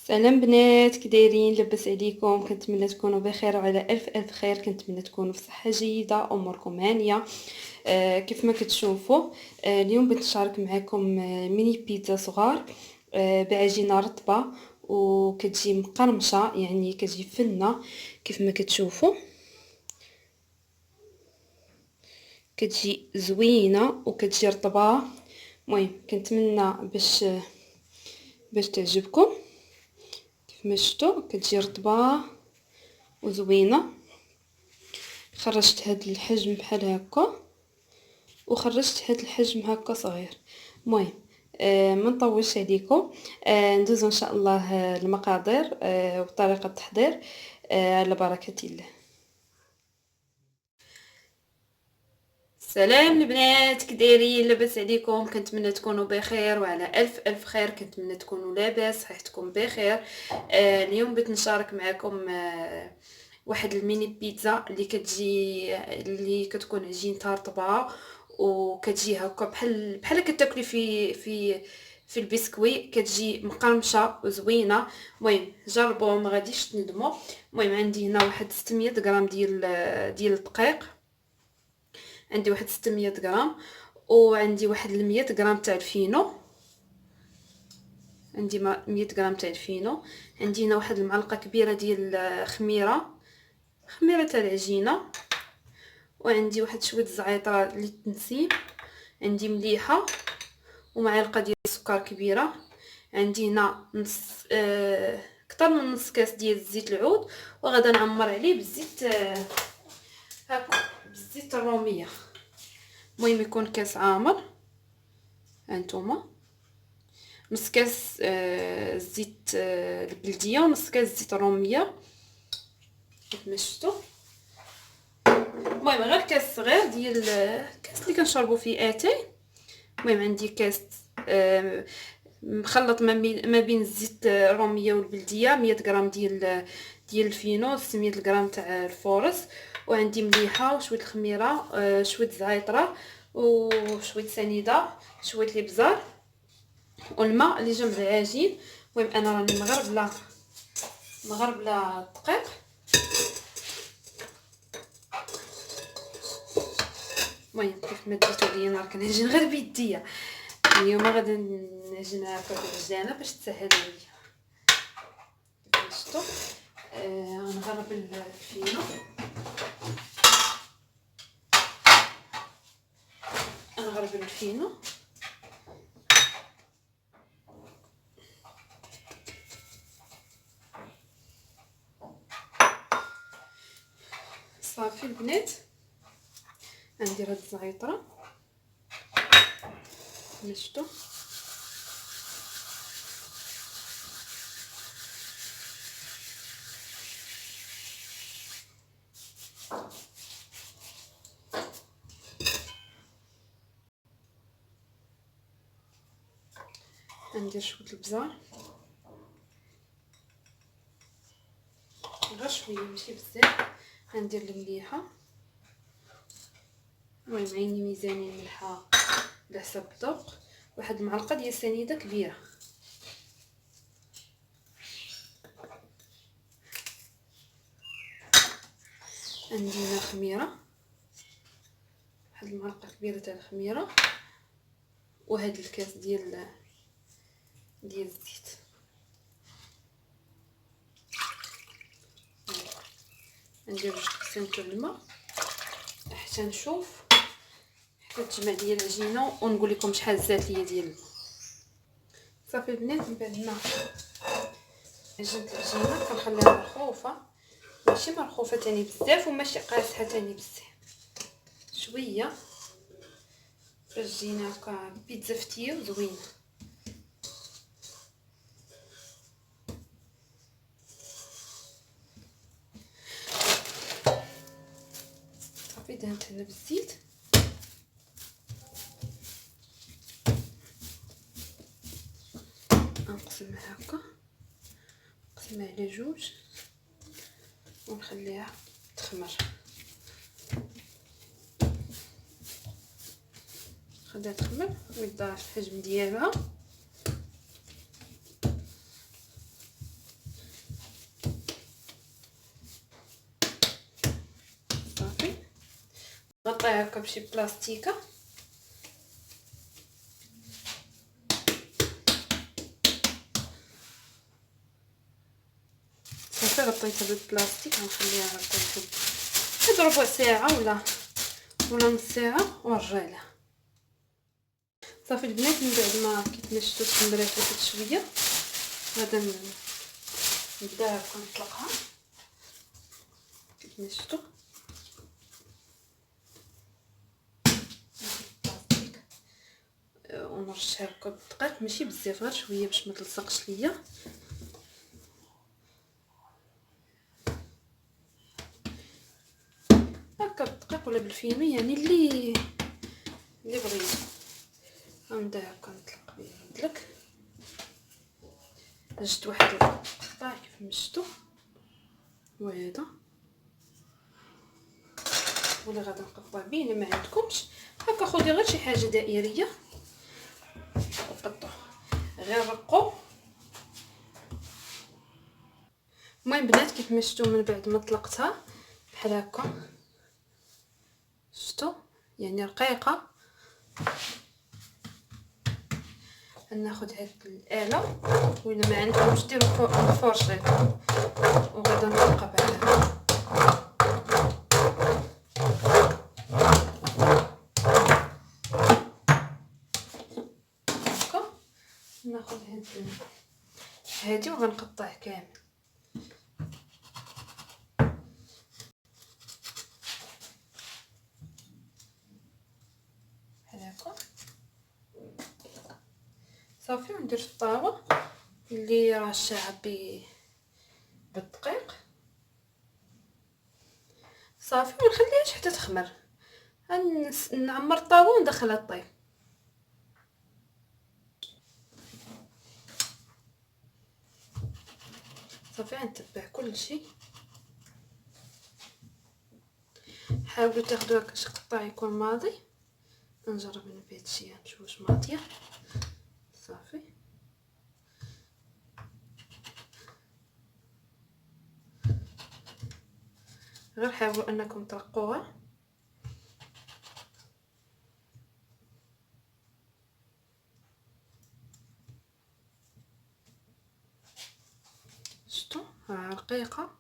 سلام بنات، كي دايرين؟ لاباس عليكم؟ كنتمنى تكونوا بخير وعلى الف خير. كنتمنى تكونوا في صحه جيده، اموركم هانيه. كيف ما كتشوفوا، اليوم بغيت نشارك معكم ميني بيتزا صغار بعجينه رطبه وكتجي مقرمشه، يعني كتجي فنه كيف ما كتشوفوا. كتجي زوينه وكتجي رطبه. المهم كنتمنى باش تعجبكم. كيف ما شفتوا كتجي رطبه وزوينه. خرجت هاد الحجم بحال هكا وخرجت هاد الحجم هكا صغير. المهم ما نطولش عليكم. ندوزو ان شاء الله المقادير وطريقه التحضير على بركه الله. سلام البنات، كي دايرين؟ لاباس عليكم؟ كنتمنى تكونوا بخير وعلى الف خير. كنتمنى تكونوا لاباس، صحتكم بخير. اليوم بغيت نشارك معكم واحد الميني بيتزا اللي كتكون عجينتها رطبه وكتجي هكا بحال كتاكلي في البسكوي. كتجي مقرمشه وزوينه. المهم جربوها، ما غاديش تندموا. المهم عندي هنا واحد 600 غرام ديال الدقيق، عندي واحد 600 غرام، وعندي واحد 100 غرام تاع الفينو. عندي 100 غرام تاع الفينو. عندي هنا واحد المعلقه كبيره ديال خميره تاع العجينه، وعندي واحد شويه الزعيطره للتنسيم. عندي مليحه ومعلقه ديال السكر كبيره. عندي هنا نص اكثر من نص كاس ديال زيت العود، وغادا نعمر عليه بالزيت هكا بالزيت الروميه. المهم يكون كاس عامر. هانتوما نص كاس زيت البلديه ونص كاس زيت الروميه كيف ما شفتوا. المهم غير كاس صغير ديال كاس اللي كنشربوا فيه اتاي. المهم عندي كاس مخلط ما بين الزيت الروميه والبلديه، 100 غرام ديال الفينو، 600 غرام تاع الفورص، وعندي مليحه وشويه الخميره، شويه زعتره وشويه سنيده، شويه الابزار والماء اللي جنب العجين. المهم انا راني مغربله الدقيق. المهم كيف ما ديتو ليا انا كنعجن غير بيديا. اليوم غادي نعجن هكا بالعجانه باش تسهل عليا. كيف شفتوا غنغرب الفينو. نغرب الفينو صافي البنات. ندير هاد الزعيطره شفتوا. ندير شويه البزار، غير شويه ماشي بزاف. غندير المليحه. المهم عيني ميزاني الملحه على حسب الذوق. واحد المعلقه ديال السنيده كبيره. عندي هنا خميره، واحد المعلقه كبيره تاع الخميره، وهاد الكاس ديال الزيت. ندير جوج كاسين تاع الماء حتى نشوف، حتى تجمع ليا العجينه ونقول لكم شحال زات ليا ديال الماء. صافي البنات، من بعد ما عجنت العجينه كنخليها مرخوفه، ماشي مرخوفه تاني بزاف وماشي قاصحه تاني بزاف، شويه باش تجينا هكا بيتزا فتيه وزوينه. صافي دهنت هنا بالزيت. نقسمها هكا، نقسمها على جوج ونخليها تخمر. خليها تخمر ويضاعف الحجم ديالها. نغطيها هكا بشي بلاستيكه. صافي غطيتها بالبلاستيك. غنخليها هكا واحد ربع ساعه ولا نص ساعه ونرجع لها. صافي البنات، من بعد ما كيتنشطو التمرات واحد شويه غادا نبدا هكا نطلقها. كيتنشطو البلاستيك ونرشها هكا بالدقيق، ماشي بزاف، غير شويه باش ما تلصقش ليا. هكا بالدقيق ولا بالفينو، يعني اللي بغيتو. غنبدا هكا نطلق بيه هادلك. جبت واحد القطع كيف ما شفتوا، وهذا ولا غادا نقطع به. الا ما عندكمش هكا خدي غير شي حاجه دائريه وقطعوا، غير رقوا. المهم بنات، كيف ما شفتوا من بعد ما طلقتها بحال هكا، شفتوا يعني رقيقه. ناخذ هاد الاله، وإلا ما عندكمش ديروا الفرشيط وغادا نطلقها بحال هكا. ناخذ هادي وغنقطع كامل بحال هكا. صافي وندير في الطاوه اللي راشعه بالدقيق. صافي ونخليهاش حتى تخمر. نعمر الطاوه وندخلها طيب. صافي غنتبع كل شيء. حاولوا تاخذوا هكا شي قطع يكون ماضي. نجرب انا بهادشي نشوف واش ماضيه. صافي غير حاولوا انكم ترقوها. شفتوا رقيقه.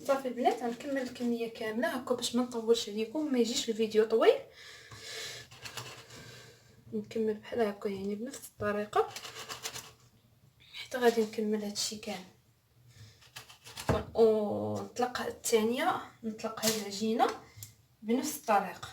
صافي البنات، غنكمل الكميه كامله هكا باش ما نطولش عليكم ما يجيش الفيديو طويل. نكمل بحال هكا يعني بنفس الطريقه حتى غادي نكمل هادشي كامل. ونطلق الثانيه، نطلق هاد العجينه بنفس الطريقه.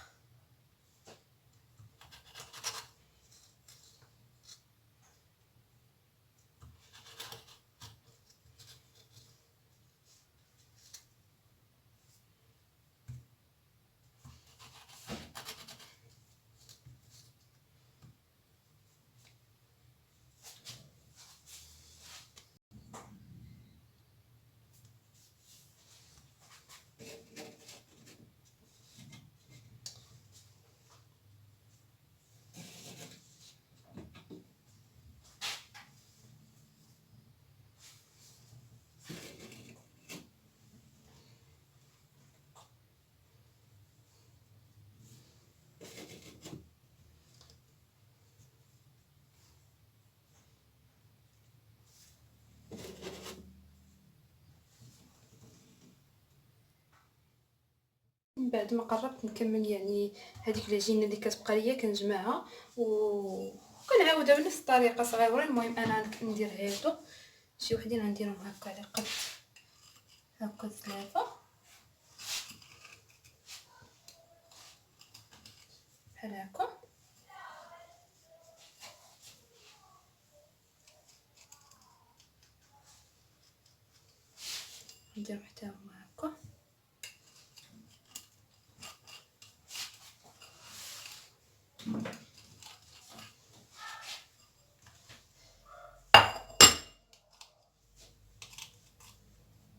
من بعد ما قربت نكمل يعني هذيك العجينه اللي كتبقى ليا كنجمعها وكنعاودها بنفس الطريقه صغيورين. المهم انا ندير هادو شي وحدين غنديرهم هكا على قد هكا ثلاثه بحال هكا. ندير حتى هما هكا.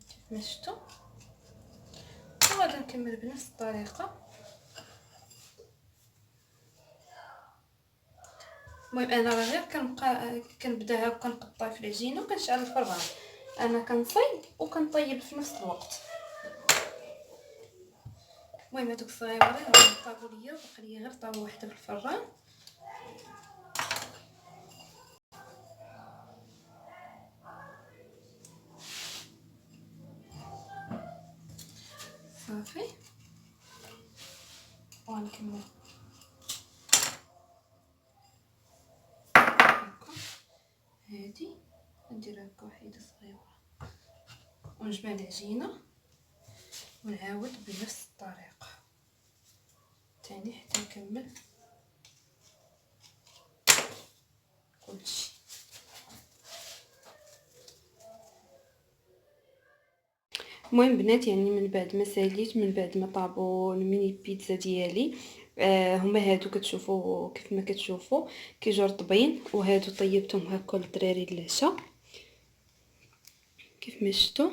كيف ما شفتوا وغادي نكمل بنفس الطريقه. المهم انا غير كنبدا هكا نقطع في العجينه وكنشعل الفران. انا كنصايب وكنطيب في نفس الوقت. المهم هادوك الصغيورين راهم طابو ليا وبقى ليا غير طابو وحده في الفران. صافي ونكمل هادي ندير هكا وحده صغيره ونجمع العجينه ونعاود بنفس الطريقه تاني حتى نكمل كلشي. المهم بنات يعني من بعد ما ساليت، من بعد ما طابوا الميني بيتزا ديالي هما هادو كتشوفوا كيف ما كتشوفوا كيجوا رطبين، وهادو طيبتهم هكا للدراري العشاء كيف ما شفتوا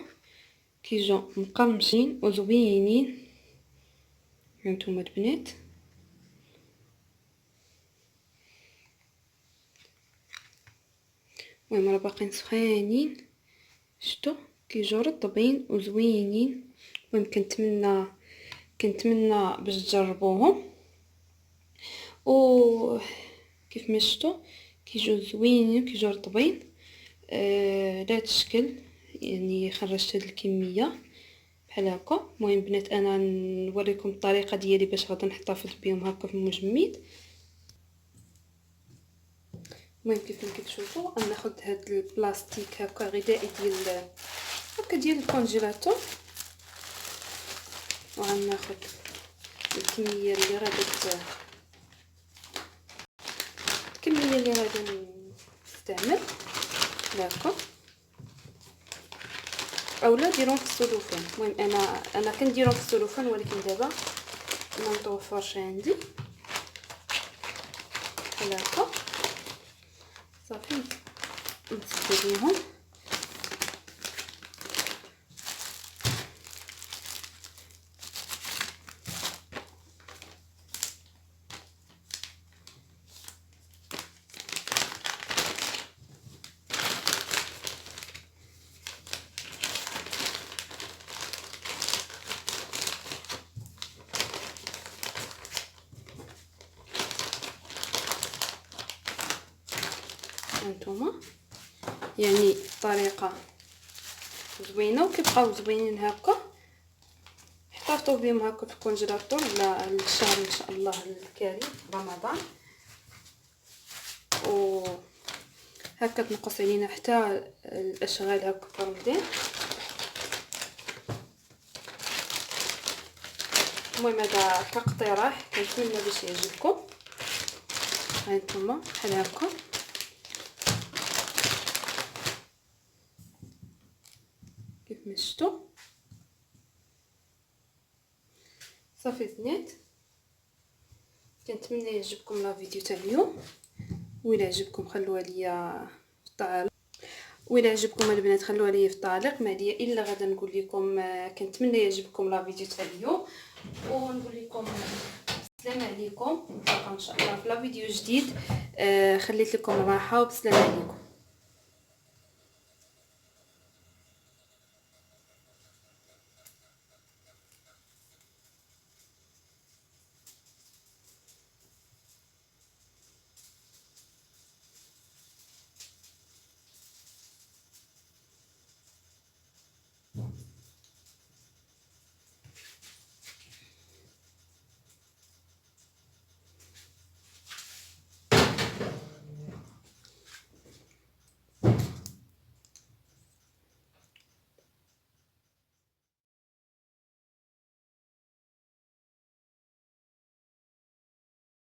كيجوا مقرمشين وزوينين. هانتوما البنات المهم راه باقيين سخانين، شفتوا كيجوا رطبين وزوينين. المهم كنتمنى باش تجربوهم، و كيف ما شفتوا كيجوا زوينين كيجوا رطبين. على هذا الشكل يعني خرجت هاد الكميه بحال هكا. المهم بنات انا نوريكم الطريقه ديالي باش غادي نحتفظ بهم هكا في المجمد. المهم كيف ما كتشوفوا غناخذ هاد البلاستيك هكا غذائي ديال الكونجيلاتور، وغناخذ الكميه اللي غادي نستعمل هكا، اولا ديروهم في السلوفان. المهم انا كنديرهم في السلوفان، ولكن دابا ما متوفرش عندي بحال هكا. صافي نسد ليهم هانتوما. يعني الطريقه زوينه وكيبقاو زوينين هكا. احتفظوا بهم هكا في الكونجيلاتور للشهر ان شاء الله الكريم رمضان، و هكا تنقص علينا حتى الاشغال هكا في رمضان. المهم هذا كاقتراح كنتمنى باش يعجبكم. هانتوما بحال هكا كيف ما شفتوا. صافي البنات كنتمنى يعجبكم لا فيديو تاع اليوم، وإلا عجبكم خلوها ليا في التعليق، وإلا عجبكم البنات خلوها ليا في التعليق. ما عليا الا غادا نقول لكم كنتمنى يعجبكم لا فيديو تاع اليوم، ونقول لكم السلام عليكم. نتلاقاو ان شاء الله في لا فيديو جديد. خليت لكم راحه وبسلام عليكم.